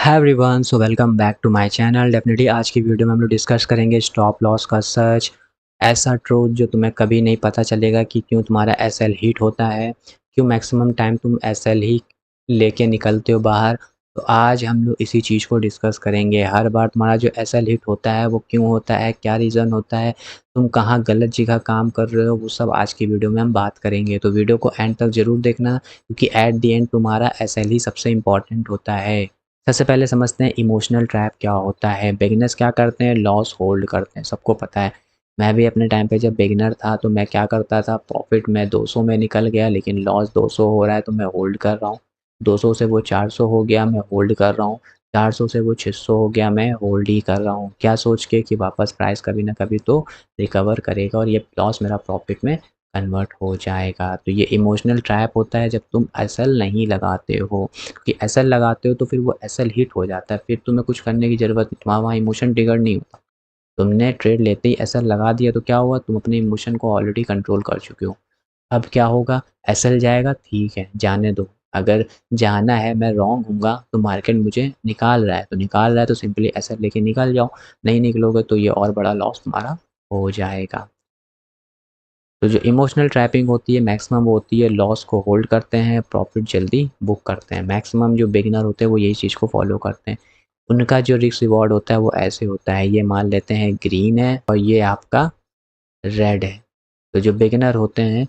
Hi everyone, so welcome back to my channel. Definitely आज की video में हम लोग डिस्कस करेंगे स्टॉप लॉस का सच, ऐसा ट्रूथ जो तुम्हें कभी नहीं पता चलेगा कि क्यों तुम्हारा एसएल हिट होता है, क्यों मैक्सिमम टाइम तुम एसएल ही लेके निकलते हो बाहर। तो आज हम लोग इसी चीज़ को डिस्कस करेंगे। हर बार तुम्हारा जो एसएल हिट होता है वो क्यों होता है, क्या रीज़न होता है, तुम कहाँ गलत जगह काम कर रहे हो, वो सब आज की वीडियो में हम बात करेंगे। तो वीडियो को एंड तक ज़रूर देखना, क्योंकि एट द एंड तुम्हारा एसएल ही सबसे इम्पॉर्टेंट होता है। सबसे पहले समझते हैं इमोशनल ट्रैप क्या होता है। बिगिनर्स क्या करते हैं, लॉस होल्ड करते हैं। सबको पता है, मैं भी अपने टाइम पे जब बिगिनर था तो मैं क्या करता था, प्रॉफिट में 200 में निकल गया लेकिन लॉस 200 हो रहा है तो मैं होल्ड कर रहा हूँ। 200 से वो 400 हो गया, मैं होल्ड कर रहा हूँ। 400 से वो 600 हो गया, मैं होल्ड ही कर रहा हूँ। क्या सोच के कि वापस प्राइस कभी ना कभी तो रिकवर करेगा और ये लॉस मेरा प्रॉफिट में कन्वर्ट हो जाएगा। तो ये इमोशनल ट्रैप होता है जब तुम एसएल नहीं लगाते हो। कि एसएल लगाते हो तो फिर वो एसएल हिट हो जाता है, फिर तुम्हें कुछ करने की ज़रूरत नहीं, तुम्हारा वहाँ इमोशन ट्रिगर नहीं होता। तुमने ट्रेड लेते ही एसएल लगा दिया तो क्या हुआ, तुम अपने इमोशन को ऑलरेडी कंट्रोल कर चुके हो। अब क्या होगा, एसएल जाएगा, ठीक है जाने दो। अगर जाना है, मैं रॉन्ग हूँगा तो मार्केट मुझे निकाल रहा है तो निकाल रहा है तो सिंपली एसएल लेके निकल जाओ। नहीं निकलोगे तो ये और बड़ा लॉस तुम्हारा हो जाएगा। तो जो इमोशनल ट्रैपिंग होती है मैक्सिमम वो होती है लॉस को होल्ड करते हैं, प्रॉफिट जल्दी बुक करते हैं। मैक्सिमम जो बिगिनर होते हैं वो यही चीज़ को फॉलो करते हैं। उनका जो रिस्क रिवॉर्ड होता है वो ऐसे होता है, ये मान लेते हैं ग्रीन है और ये आपका रेड है। तो जो बिगिनर होते हैं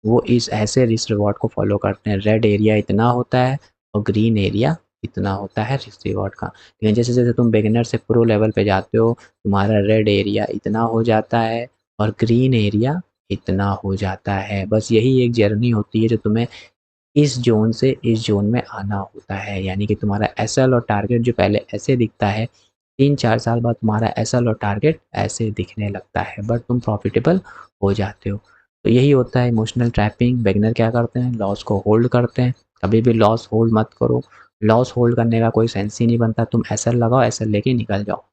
वो इस ऐसे रिस्क रिवॉर्ड को फॉलो करते हैं। रेड एरिया इतना होता है और ग्रीन एरिया इतना होता है रिस्क रिवॉर्ड का। लेकिन जैसे जैसे तुम बिगिनर से प्रो लेवल पे जाते हो, तुम्हारा रेड एरिया इतना हो जाता है और ग्रीन एरिया इतना हो जाता है। बस यही एक जर्नी होती है जो तुम्हें इस ज़ोन से इस ज़ोन में आना होता है। यानी कि तुम्हारा एसएल और टारगेट जो पहले ऐसे दिखता है, 3-4 साल बाद तुम्हारा एसएल और टारगेट ऐसे दिखने लगता है, बट तुम प्रॉफिटेबल हो जाते हो। तो यही होता है इमोशनल ट्रैपिंग। बिगिनर क्या करते हैं, लॉस को होल्ड करते हैं। कभी भी लॉस होल्ड मत करो, लॉस होल्ड करने का कोई सेंस ही नहीं बनता। तुम एसएल लगाओ, एसएल लेके निकल जाओ।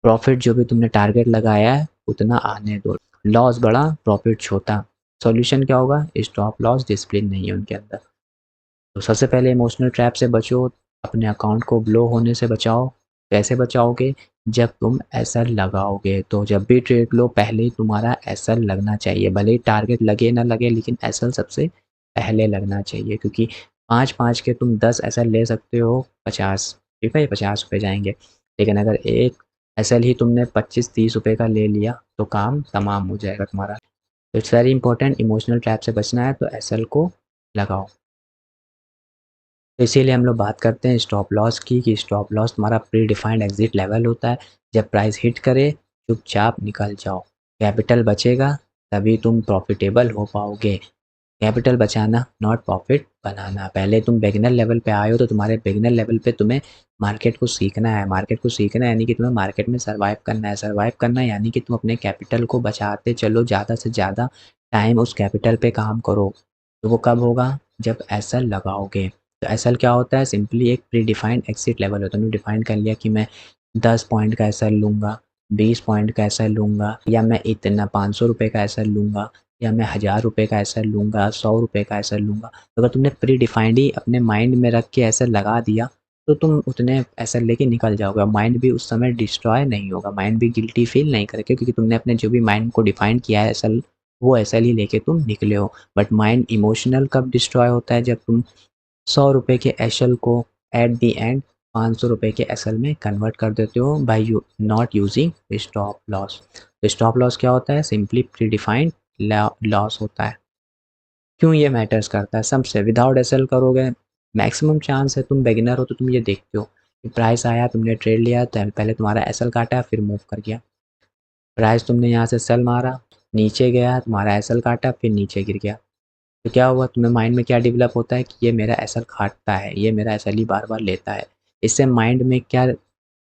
प्रॉफिट जो भी तुमने टारगेट लगाया है उतना आने दो। लॉस बड़ा, प्रॉफिट छोटा। सॉल्यूशन क्या होगा, स्टॉप लॉस डिसिप्लिन नहीं है उनके अंदर। तो सबसे पहले इमोशनल ट्रैप से बचो, अपने अकाउंट को ब्लो होने से बचाओ। कैसे बचाओगे, जब तुम एसएल लगाओगे तो जब भी ट्रेड लो पहले ही तुम्हारा एसएल लगना चाहिए। भले ही टारगेट लगे ना लगे लेकिन एसएल सबसे पहले लगना चाहिए, क्योंकि 5-5 के तुम 10 एसएल ले सकते हो 50, ठीक है, ये 50 रुपये जाएंगे। लेकिन अगर एक एसएल ही तुमने 25-30 रुपये का ले लिया तो काम तमाम हो जाएगा तुम्हारा। तो it's very important, emotional trap से बचना है तो एसएल को लगाओ। तो इसीलिए हम लोग बात करते हैं स्टॉप लॉस की, कि स्टॉप लॉस तुम्हारा प्री डिफाइंड एग्जिट लेवल होता है। जब प्राइस हिट करे चुपचाप निकल जाओ। कैपिटल बचेगा तभी तुम प्रॉफिटेबल हो पाओगे। कैपिटल बचाना नॉट प्रॉफिट बनाना। पहले तुम बिगिनर लेवल पे आए हो तो तुम्हारे बिगिनर लेवल पे तुम्हें मार्केट को सीखना है। मार्केट को सीखना है यानी कि तुम्हें मार्केट में सर्वाइव करना है। सर्वाइव करना है यानी कि तुम अपने कैपिटल को बचाते चलो, ज़्यादा से ज़्यादा टाइम उस कैपिटल पे काम करो। तो वो कब होगा, जब एसएल लगाओगे। तो एसएल क्या होता है, सिंपली एक प्री डिफाइंड एग्जिट लेवल होता है। तुमने डिफाइन कर लिया कि मैं 10 पॉइंट का एसएल लूँगा, 20 पॉइंट का एसएल लूँगा, या मैं इतना 500 रुपये का एसएल लूँगा, या मैं 1000 रुपये का एसएल लूँगा, 100 रुपये का एसएल लूँगा। तो अगर तुमने प्री डिफाइंड ही अपने माइंड में रख के एसएल लगा दिया तो तुम उतने एसएल लेके निकल जाओगे। माइंड भी उस समय डिस्ट्रॉय नहीं होगा, माइंड भी गिल्टी फील नहीं करेगा, क्योंकि तुमने अपने जो भी माइंड को डिफाइन किया है एसएल, वो एसएल ही लेके तुम निकले हो। बट माइंड इमोशनल कब डिस्ट्रॉय होता है, जब तुम 100 रुपये के एसएल को एट द एंड 500 रुपये के एसएल में कन्वर्ट कर देते हो by you not using stop loss. तो स्टॉप लॉस क्या होता है, सिंपली प्री डिफाइंड लॉस होता है। क्यों ये मैटर्स करता है, सबसे विदाउट एसएल करोगे मैक्सिमम चांस है, तुम बिगिनर हो तो तुम ये देखते हो कि प्राइस आया, तुमने ट्रेड लिया तो पहले तुम्हारा एसएल काटा फिर मूव कर गया। प्राइस तुमने यहाँ से सेल मारा, नीचे गया, तुम्हारा एसएल काटा फिर नीचे गिर गया। तो क्या हुआ, तुम्हें माइंड में क्या डेवलप होता है कि ये मेरा एसएल काटता है, ये मेरा एसएल ही बार बार लेता है। इससे माइंड में क्या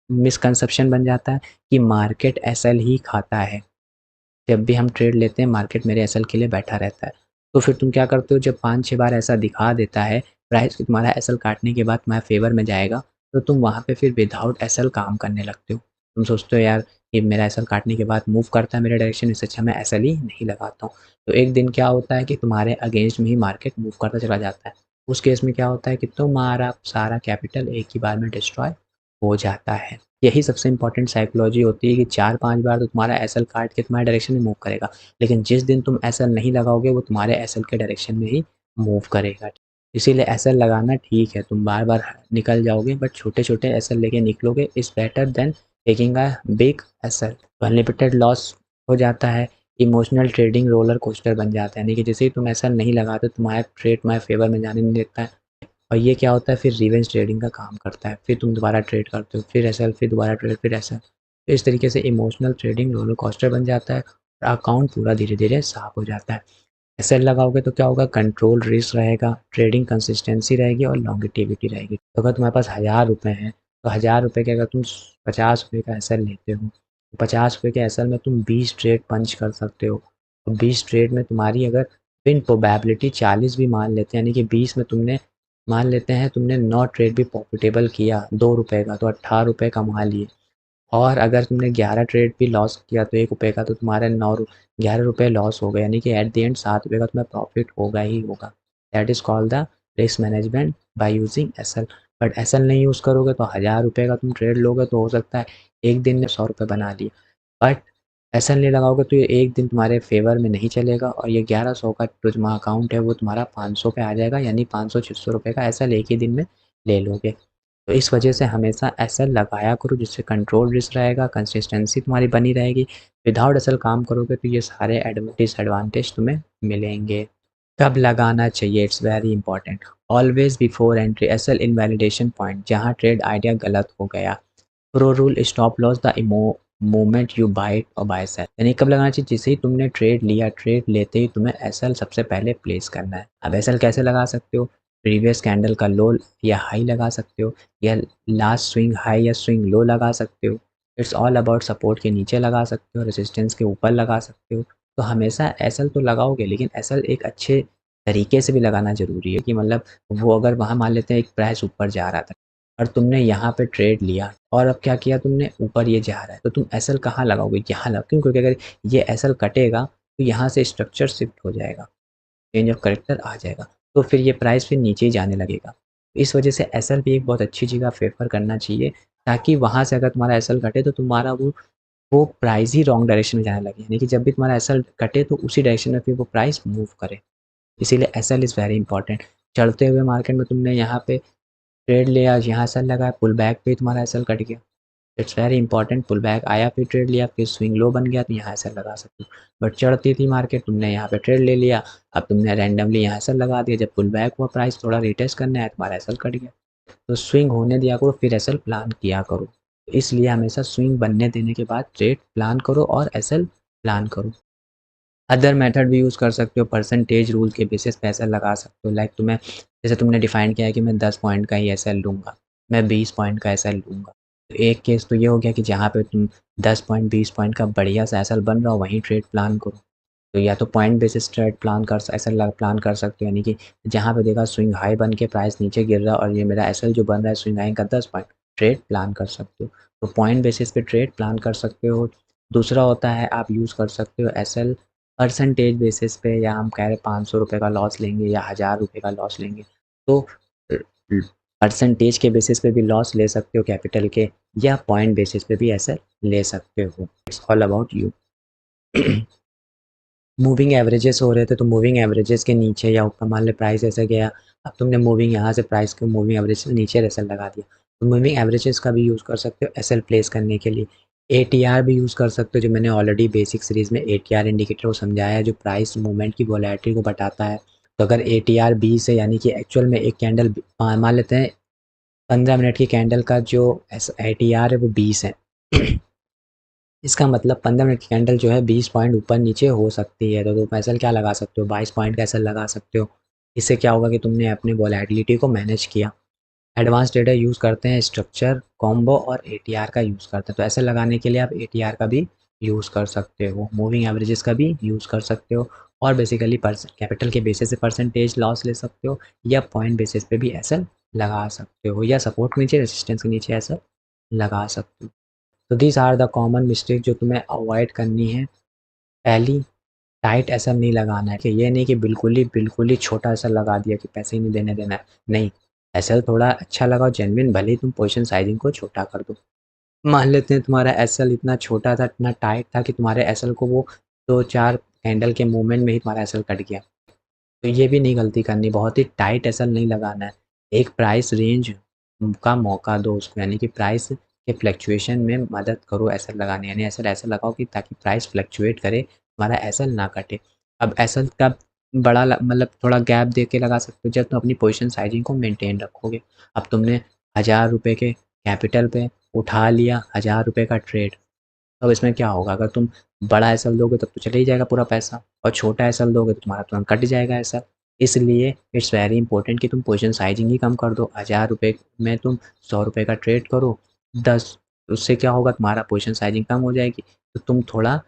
मिसकंसेप्शन बन जाता है कि मार्केट एसएल ही खाता है। जब भी हम ट्रेड लेते हैं मार्केट मेरे एसएल के लिए बैठा रहता है। तो फिर तुम क्या करते हो, जब 5-6 बार ऐसा दिखा देता है प्राइस कि तुम्हारा एसएल काटने के बाद तुम्हारे फेवर में जाएगा, तो तुम वहाँ पे फिर विदाउट एसएल काम करने लगते हो। तुम सोचते हो यार ये मेरा एसएल काटने के बाद मूव करता है मेरे डायरेक्शन, इससे अच्छा मैं एसएल ही नहीं लगाता हूँ। तो एक दिन क्या होता है कि तुम्हारे अगेंस्ट में ही मार्केट मूव करता चला जाता है। उस केस में क्या होता है कि तुम्हारा सारा कैपिटल एक ही बार में डिस्ट्रॉय हो जाता है। यही सबसे इम्पोर्टेंट साइकोलॉजी होती है कि 4-5 बार तो तुम्हारा एसएल काट के तुम्हारे डायरेक्शन में मूव करेगा, लेकिन जिस दिन तुम एसएल नहीं लगाओगे वो तुम्हारे एसएल के डायरेक्शन में ही मूव करेगा। इसीलिए एसएल लगाना ठीक है, तुम बार-बार निकल जाओगे बट छोटे-छोटे एसएल लेके निकलोगे is better than taking a big SL. Unlimited loss हो जाता है, इमोशनल ट्रेडिंग रोलर कोस्टर बन जाता है, यानी कि जैसे ही तुम एसएल नहीं लगाते तुम्हारा ट्रेड तुम्हारे फेवर में जाने नहीं देता है। और ये क्या होता है फिर रिवेंज ट्रेडिंग का काम करता है, फिर तुम दोबारा ट्रेड करते हो, फिर एसएल, फिर दोबारा ट्रेड, फिर एसएल। तो इस तरीके से इमोशनल ट्रेडिंग रोलर कोस्टर बन जाता है और अकाउंट पूरा धीरे-धीरे साफ हो जाता है। एसएल लगाओगे तो क्या होगा, कंट्रोल रिस्क रहेगा, ट्रेडिंग कंसिस्टेंसी रहेगी और लॉन्गेटिविटी रहेगी। तो अगर तुम्हारे पास ₹1000 हैं, तो ₹1000 के अगर तुम ₹50 का एसएल लेते हो, तो ₹50 के एसएल में तुम 20 ट्रेड पंच कर सकते हो। और 20 ट्रेड में तुम्हारी अगर विन प्रोबेबिलिटी 40 भी मान लेते हैं, यानी कि 20 में तुमने मान लेते हैं तुमने 9 ट्रेड भी प्रॉफिटेबल किया ₹2 का, तो ₹18 कमा लिए। और अगर तुमने 11 ट्रेड भी लॉस किया तो ₹1 का, तो तुम्हारे 11 रुपए लॉस हो गए, यानी कि एट द एंड ₹7 का तुम्हें प्रॉफिट होगा ही होगा। That is called the risk management by using SL. But SL नहीं यूज़ करोगे तो ₹1000 का तुम ट्रेड लोगे तो हो सकता है एक दिन में ₹100 बना लिए। बट एसएल नहीं लगाओगे तो ये एक दिन तुम्हारे फेवर में नहीं चलेगा और ये 1100 का जो तुम्हारा अकाउंट है वो तुम्हारा 500 पे आ जाएगा, यानी 500-600 का एसएल एक ही दिन में ले लोगे। तो इस वजह से हमेशा एसएल लगाया करो, जिससे कंट्रोल रिस्क रहेगा, कंसिस्टेंसी तुम्हारी बनी रहेगी। विदाउट एसएल काम करोगे तो ये सारे डिसएडवांटेज तुम्हें मिलेंगे। कब लगाना चाहिए, it's very important. Always before entry SL invalidation point, जहाँ ट्रेड आइडिया गलत हो गया। Pro rule stop loss the moment you buy it और बाय सेल, यानी कब लगाना चाहिए, जैसे ही तुमने ट्रेड लिया, ट्रेड लेते ही तुम्हें एसएल सबसे पहले प्लेस करना है। अब एसएल कैसे लगा सकते हो, प्रीवियस कैंडल का लो या हाई लगा सकते हो, या लास्ट स्विंग हाई या स्विंग लो लगा सकते हो। इट्स ऑल अबाउट सपोर्ट के नीचे लगा सकते हो, रेजिस्टेंस के ऊपर लगा सकते हो। तो हमेशा एसएल तो लगाओगे, लेकिन एसएल एक अच्छे तरीके से भी लगाना ज़रूरी है कि मतलब वो अगर वहाँ मान लेते हैं एक प्राइस ऊपर जा रहा था और तुमने यहाँ पे ट्रेड लिया और अब क्या किया तुमने, ऊपर ये जा रहा है, तो तुम एसएल कहाँ लगाओगे, यहाँ लगाओ। क्यों? क्योंकि अगर ये एसएल कटेगा तो यहाँ से स्ट्रक्चर शिफ्ट हो जाएगा, चेंज ऑफ करेक्टर आ जाएगा, तो फिर ये प्राइस फिर नीचे ही जाने लगेगा। इस वजह से एसएल भी एक बहुत अच्छी जगह फेवर करना चाहिए, ताकि वहाँ से अगर तुम्हारा एसएल कटे तो तुम्हारा वो प्राइस ही रॉन्ग डायरेक्शन में जाने लगे, यानी कि जब भी तुम्हारा एसएल कटे तो उसी डायरेक्शन में फिर वो प्राइस मूव करे। इसीलिए एसएल इज़ वेरी इंपॉर्टेंट। चढ़ते हुए मार्केट में तुमने यहाँ पे ट्रेड लिया, यहाँ एसएल लगाया, पुल बैक पे ही तुम्हारा एसएल कट गया। It's very important, pull back आया, फिर ट्रेड लिया, फिर स्विंग लो बन गया तो यहाँ एसएल लगा सकते हो। बट चढ़ती थी मार्केट, तुमने यहाँ पे ट्रेड ले लिया, अब तुमने रैंडमली यहाँ एसएल लगा दिया, जब पुल बैक हुआ प्राइस थोड़ा रिटेस्ट करने आया, तुम्हारा एसएल कट गया। तो स्विंग होने दिया करो, फिर एसएल प्लान किया करो। इसलिए हमेशा स्विंग बनने देने के बाद ट्रेड प्लान करो और एसएल प्लान करो। अदर मेथड भी यूज़ कर सकते हो, परसेंटेज रूल के बेसिस पे एसएल लगा सकते हो। लाइक तुम्हें जैसे तुमने डिफाइन किया है कि मैं 10 पॉइंट का ही एसएल लूँगा, मैं 20 पॉइंट का एसएल लूँगा। तो एक केस तो ये हो गया कि जहाँ पे तुम 10 पॉइंट 20 पॉइंट का बढ़िया सा एसएल बन रहा हो वहीं ट्रेड प्लान करो। तो या तो पॉइंट बेसिस ट्रेड प्लान कर एसएल प्लान कर सकते हो, यानी कि जहाँ पे देखा स्विंग हाई बन के प्राइस नीचे गिर रहा है और ये मेरा एसएल जो बन रहा है स्विंग हाई का 10 पॉइंट, ट्रेड प्लान कर सकते हो। तो पॉइंट बेसिस पे ट्रेड प्लान कर सकते हो। दूसरा होता है आप यूज़ कर सकते हो एसएल परसेंटेज बेसिस पे, या हम कह रहे हैं ₹500 का लॉस लेंगे या ₹1000 का लॉस लेंगे, तो परसेंटेज के बेसिस पे भी लॉस ले सकते हो कैपिटल के, या पॉइंट बेसिस पे भी ऐसे ले सकते हो। It's all about you. Moving averages हो रहे थे तो मूविंग एवरेजेस के नीचे या ऊपर मान ले प्राइस ऐसे गया, अब तुमने मूविंग यहाँ से प्राइस को मूविंग एवरेज से नीचे एसएल लगा दिया, तो मूविंग एवरेजेस का भी यूज़ कर सकते हो एसएल प्लेस करने के लिए। एटीआर भी यूज़ कर सकते हो, जो मैंने ऑलरेडी बेसिक सीरीज़ में एटीआर इंडिकेटर को समझाया है, जो प्राइस मूवमेंट की वोलेटिलिटी को बताता है। तो अगर एटीआर 20 है, यानी कि एक्चुअल में एक कैंडल मान लेते हैं 15 मिनट की कैंडल का जो एटीआर है वो 20 है। इसका मतलब 15 मिनट की कैंडल जो है 20 पॉइंट ऊपर नीचे हो सकती है, तो तुम एसएल क्या लगा सकते हो, 22 पॉइंट का एसएल लगा सकते हो। इससे क्या होगा कि तुमने अपनी वोलेटिलिटी को मैनेज किया। एडवांस ट्रेडर यूज़ करते हैं स्ट्रक्चर, कॉम्बो और एटीआर का यूज़ करते हैं, तो ऐसे लगाने के लिए आप एटीआर का भी यूज़ कर सकते हो, मूविंग एवरेजेस का भी यूज़ कर सकते हो, और बेसिकली कैपिटल के बेसिस से परसेंटेज लॉस ले सकते हो, या पॉइंट बेसिस पे भी एसएल लगा सकते हो, या सपोर्ट के नीचे रेजिस्टेंस के नीचे एसएल लगा सकते हो। तो these are the common mistake जो तुम्हें अवॉइड करनी है। पहली, टाइट एसएल नहीं लगाना है, कि ये नहीं कि बिल्कुल ही छोटा एसएल लगा दिया कि पैसे ही नहीं देना है, नहीं। एसएल थोड़ा अच्छा लगाओ जेन्युइन, भले ही तुम पोजीशन साइजिंग को छोटा कर दो। मान लेते हैं तुम्हारा एसएल इतना छोटा था, इतना टाइट था कि तुम्हारे एसएल को वो 2-4 कैंडल के मूवमेंट में ही तुम्हारा एसएल कट गया। तो ये भी नहीं गलती करनी, बहुत ही टाइट एसल नहीं लगाना है। एक प्राइस रेंज का मौका दो उसको, यानी कि प्राइस के फ्लक्चुएशन में मदद करो एसल लगाने, यानी एसल ऐसा लगाओ कि ताकि प्राइस फ्लक्चुएट करे, तुम्हारा एसल ना कटे। अब एसल कब बड़ा मतलब थोड़ा गैप दे के लगा सकते हो, जब तुम अपनी पोजीशन साइजिंग को मेंटेन रखोगे। अब तुमने ₹1000 के कैपिटल पे उठा लिया ₹1000 का ट्रेड, अब इसमें क्या होगा, अगर तुम बड़ा एसएल दोगे तब तो चले ही जाएगा पूरा पैसा, और छोटा एसएल दोगे तो तुम्हारा तुरंत कट जाएगा एसएल। इसलिए इट्स वेरी इंपॉर्टेंट कि तुम पोजीशन साइजिंग ही कम कर दो। ₹1000 में तुम ₹100 का ट्रेड करो, 10, उससे क्या होगा, तुम्हारा पोजीशन साइजिंग कम हो जाएगी, तो तुम थोड़ा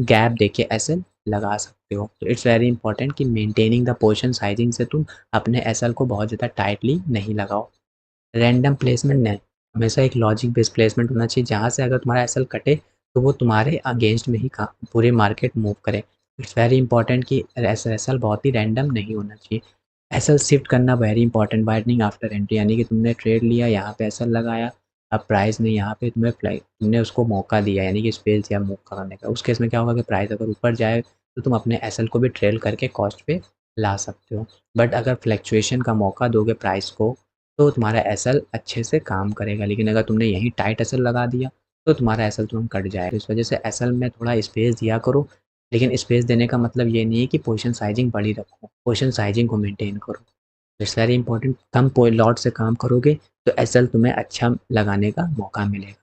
गैप देके एसएल लगा सकते हो। तो इट्स वेरी इंपॉर्टेंट कि मेंटेनिंग द पोजीशन साइजिंग से तुम अपने एसएल को बहुत ज़्यादा टाइटली नहीं लगाओ। रैंडम प्लेसमेंट नहीं, हमेशा एक लॉजिक बेस्ड प्लेसमेंट होना चाहिए, जहाँ से अगर तुम्हारा एसएल कटे तो वो तुम्हारे अगेंस्ट में ही पूरे मार्केट मूव करे। इट्स वेरी इंपॉर्टेंट कि एसएल बहुत ही रैंडम नहीं होना चाहिए। एसएल शिफ्ट करना वेरी इंपॉर्टेंट, बाइटनिंग आफ्टर एंट्री, यानी कि तुमने ट्रेड लिया, यहाँ पे एसएल लगाया, अब प्राइस ने यहाँ पे तुमने उसको मौका दिया, यानी कि स्पेस दिया मूव करने का। उस केस में क्या होगा कि प्राइस अगर ऊपर जाए तो तुम अपने एसएल को भी ट्रेल करके कॉस्ट पे ला सकते हो। बट अगर फ्लक्चुएशन का मौका दोगे प्राइस को तो तुम्हारा एसएल अच्छे से काम करेगा, लेकिन अगर तुमने यहीं टाइट एसएल लगा दिया तो तुम्हारा एसएल तुरंत कट जाएगा। इस वजह से एसएल में थोड़ा स्पेस दिया करो, लेकिन स्पेस देने का मतलब ये नहीं है कि पोजीशन साइजिंग बड़ी रखो, पोजीशन साइजिंग को मेंटेन करो। It's very important, come lot से काम करोगे तो एसएल तुम्हें अच्छा लगाने का मौका मिलेगा।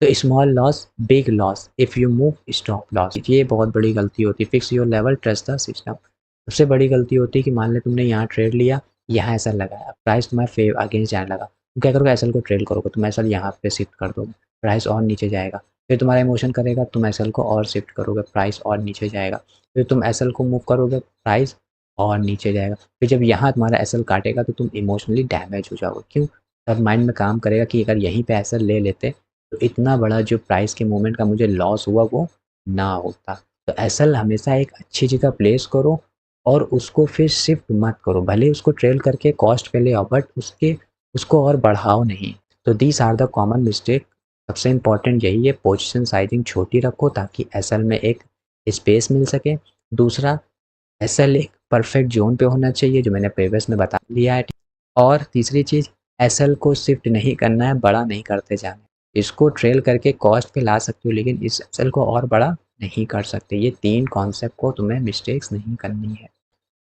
तो small loss big loss if you move stop loss, ये बहुत बड़ी गलती होती है। Fix your level, trust the system. सबसे बड़ी गलती होती है कि मान ले तुमने यहाँ ट्रेड लिया, यहाँ एसएल लगाया, प्राइस तुम्हारे अगेंस्ट जाने लगा, तुम क्या करोगे, एसएल को ट्रेल करोगे, तुम एसएल यहाँ पे शिफ्ट कर दोगे, प्राइस और नीचे जाएगा, फिर तुम्हारा इमोशन करेगा, तुम एसएल को और शिफ्ट करोगे, प्राइस और नीचे जाएगा, फिर तुम एसएल को मूव करोगे, प्राइस और नीचे जाएगा, फिर जब यहाँ तुम्हारा एसएल काटेगा तो तुम इमोशनली डैमेज हो जाओगे। क्यों? तब माइंड में काम करेगा कि अगर यहीं पे एसएल ले लेते तो इतना बड़ा जो प्राइस के मूवमेंट का मुझे लॉस हुआ वो ना होता। तो एसएल हमेशा एक अच्छी जगह प्लेस करो और उसको फिर शिफ्ट मत करो, भले उसको ट्रेल करके कॉस्ट पे ले आओ, बट उसको और बढ़ाओ नहीं। तो these are the common mistake. सबसे इम्पॉर्टेंट यही है, पोजीशन साइजिंग छोटी रखो ताकि एसएल में एक स्पेस मिल सके। दूसरा, एसएल एक परफेक्ट जोन पे होना चाहिए, जो मैंने प्रीवियस में बता लिया है। और तीसरी चीज़, एसएल को शिफ्ट नहीं करना है, बड़ा नहीं करते जाना है। इसको ट्रेल करके कॉस्ट पे ला सकते हो, लेकिन इस एसएल को और बड़ा नहीं कर सकते। ये 3 कॉन्सेप्ट को तुम्हें मिस्टेक्स नहीं करनी है।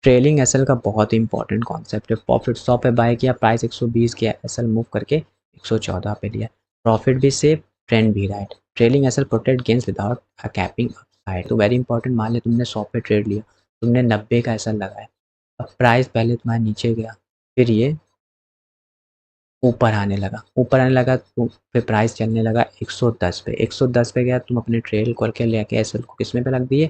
ट्रेलिंग एसएल का बहुत ही इंपॉर्टेंट कॉन्सेप्ट है। प्रॉफिट 100 पे बाय किया, प्राइस 120 किया, एसएल मूव करके 114 पे लिया, प्रॉफिट भी सेफ, ट्रेंड भी right. Trailing SL protect gains without a capping upside. तो वेरी इंपॉर्टेंट, मान ले तुमने 100 पे ट्रेड लिया, तुमने 90 का एसएल लगाया, अब प्राइस पहले तुम्हारा नीचे गया, फिर ये ऊपर आने लगा तो फिर प्राइस चलने लगा 110 पे, 110 पे गया, तुम अपने ट्रेल करके लेके एसएल को किसमें पे लग दिए,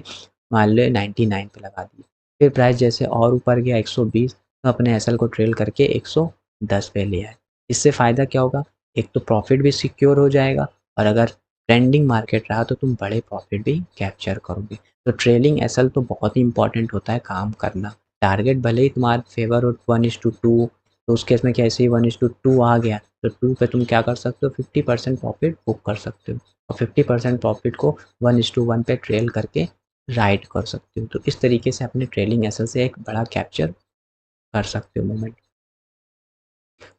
मान लो 99 पे लगा दिए। फिर प्राइस जैसे और ऊपर गया 120, तो अपने एसएल को ट्रेल करके 110 पे ले आए। इससे फ़ायदा क्या होगा, एक तो प्रॉफिट भी सिक्योर हो जाएगा, और अगर ट्रेंडिंग मार्केट रहा तो तुम बड़े प्रॉफिट भी कैप्चर करोगे। तो ट्रेलिंग एसएल तो बहुत ही इंपॉर्टेंट होता है काम करना। टारगेट भले ही तुम्हारे फेवर हो 1:2, तो उस केस में क्या, ऐसे ही 1:2 आ गया तो 2 पे तुम क्या कर सकते हो, 50% प्रॉफिट बुक कर सकते हो, और 50% प्रॉफिट को 1:1 पे ट्रेल करके राइट कर सकते हो। तो इस तरीके से अपने ट्रेलिंग एसेट से एक बड़ा कैप्चर कर सकते हो movement.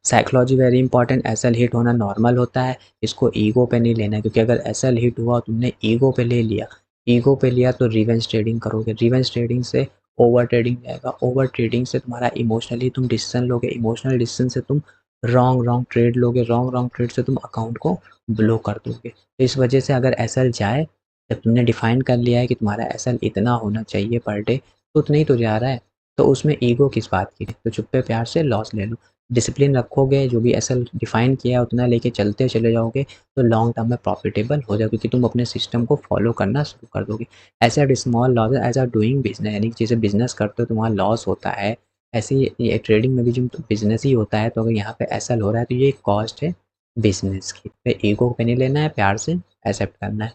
Psychology very important, SL hit होना नॉर्मल होता है, इसको ईगो पे नहीं लेना है, क्योंकि अगर एसएल हिट हुआ और तुमने ईगो पे लिया तो रिवेंज ट्रेडिंग करोगे, रिवेंज ट्रेडिंग से ओवर ट्रेडिंग जाएगा, ओवर ट्रेडिंग से तुम्हारा इमोशनली तुम डिसीजन लोगे, इमोशनल डिसीजन से तुम रॉन्ग ट्रेड लोगे, रॉन्ग ट्रेड से तुम अकाउंट को ब्लो कर दोगे। तो इस वजह से अगर एसएल जाए, जब तुमने डिफाइन कर लिया है कि तुम्हारा एसएल इतना होना चाहिए पर डे, तो उतना ही तो जा रहा है, तो उसमें ईगो किस बात की, तो चुप्पे प्यार से लॉस ले लो। डिसिप्लिन रखोगे, जो भी एसएल डिफाइन किया है उतना लेके चलते चले जाओगे, तो लॉन्ग टर्म में प्रॉफिटेबल हो जाओगे, क्योंकि तुम अपने सिस्टम को फॉलो करना शुरू कर दोगे। ऐसे at small loss as are doing business, यानी कि जैसे बिजनेस करते हो तो वहाँ लॉस होता है, ऐसे ही ये ट्रेडिंग में भी जो बिजनेस ही होता है। तो अगर यहाँ पे एसएल हो रहा है तो ये कॉस्ट है बिजनेस की, तो ईगो पे नहीं लेना है, प्यार से एक्सेप्ट करना है।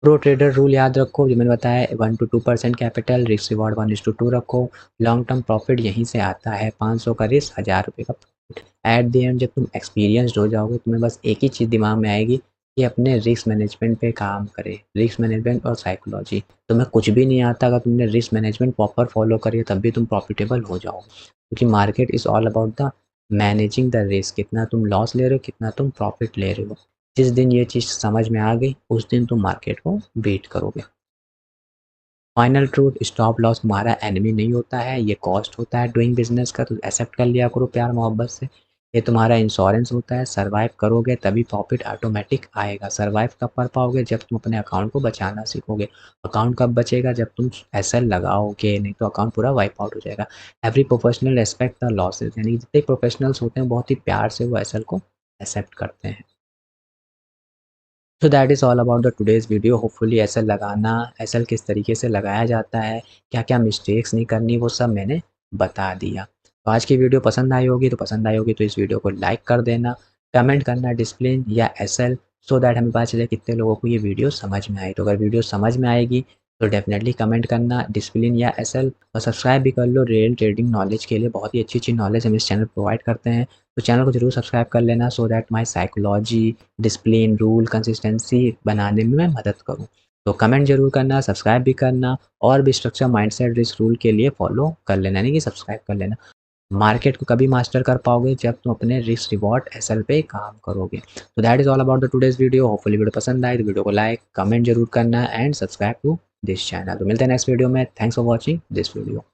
प्रो ट्रेडर रूल याद रखो, जो मैंने बताया 1 to 2% कैपिटल, रिस्क रिवॉर्ड 1:2 रखो। लॉन्ग टर्म प्रॉफिट यहीं से आता है, 500 का रिस्क, 1000 रुपये का प्रॉफिट। एट द एंड जब तुम एक्सपीरियंसड हो जाओगे, तुम्हें बस एक ही चीज़ दिमाग में आएगी कि अपने रिस्क मैनेजमेंट पे काम करे। रिस्क मैनेजमेंट और साइकोलॉजी, तुम्हें कुछ भी नहीं आता, अगर तुमने रिस्क मैनेजमेंट प्रॉपर फॉलो करिए तब भी तुम प्रॉफिटेबल हो जाओगे, क्योंकि market is all about the managing the risk, कितना तुम लॉस ले रहे हो, कितना तुम प्रॉफिट ले रहे हो। जिस दिन ये चीज़ समझ में आ गई, उस दिन तुम मार्केट को बीट करोगे। फाइनल ट्रूथ, स्टॉप लॉस तुम्हारा एनिमी नहीं होता है, ये कॉस्ट होता है डूइंग बिजनेस का, तो एक्सेप्ट कर लिया करो प्यार मोहब्बत से। ये तुम्हारा इंश्योरेंस होता है, सर्वाइव करोगे तभी प्रॉफिट ऑटोमेटिक आएगा। सर्वाइव कब कर पाओगे, जब तुम अपने अकाउंट को बचाना सीखोगे। अकाउंट कब बचेगा, जब तुम एसएल लगाओगे, नहीं तो अकाउंट पूरा वाइप आउट हो जाएगा। Every professional respect the losses, यानी कि जितने प्रोफेशनल्स होते हैं बहुत ही प्यार से वो एसएल को एक्सेप्ट करते हैं। तो that is all about the today's video. Hopefully SL लगाना, एसएल किस तरीके से लगाया जाता है, क्या-क्या मिस्टेक्स नहीं करनी, वो सब मैंने बता दिया। तो आज की वीडियो पसंद आई होगी, तो इस वीडियो को लाइक कर देना, कमेंट करना डिसिप्लिन या एसएल, सो दैट हमें पता चले कितने लोगों को ये वीडियो समझ में आई। तो अगर वीडियो समझ में आएगी तो डेफ़िनेटली कमेंट करना डिसिप्लिन या एसएल, और सब्सक्राइब भी कर लो रियल ट्रेडिंग नॉलेज के लिए। बहुत ही अच्छी-अच्छी नॉलेज हम इस चैनल प्रोवाइड करते हैं। तो चैनल को ज़रूर सब्सक्राइब कर लेना, so that my psychology, discipline, rule, consistency बनाने में मैं मदद करूँ। तो कमेंट ज़रूर करना, सब्सक्राइब भी करना, और भी स्ट्रक्चर, माइंडसेट, रिस्क रूल के लिए फॉलो कर लेना, यानी कि सब्सक्राइब कर लेना। मार्केट को कभी मास्टर कर पाओगे, जब तुम अपने रिस्क रिवॉर्ड एसएल पे काम करोगे। तो that is all about the today's video. Hopefully video पसंद आए तो वीडियो को लाइक, कमेंट ज़रूर करना and subscribe to this channel. तो मिलते हैं नेक्स्ट वीडियो में। Thanks for watching this video.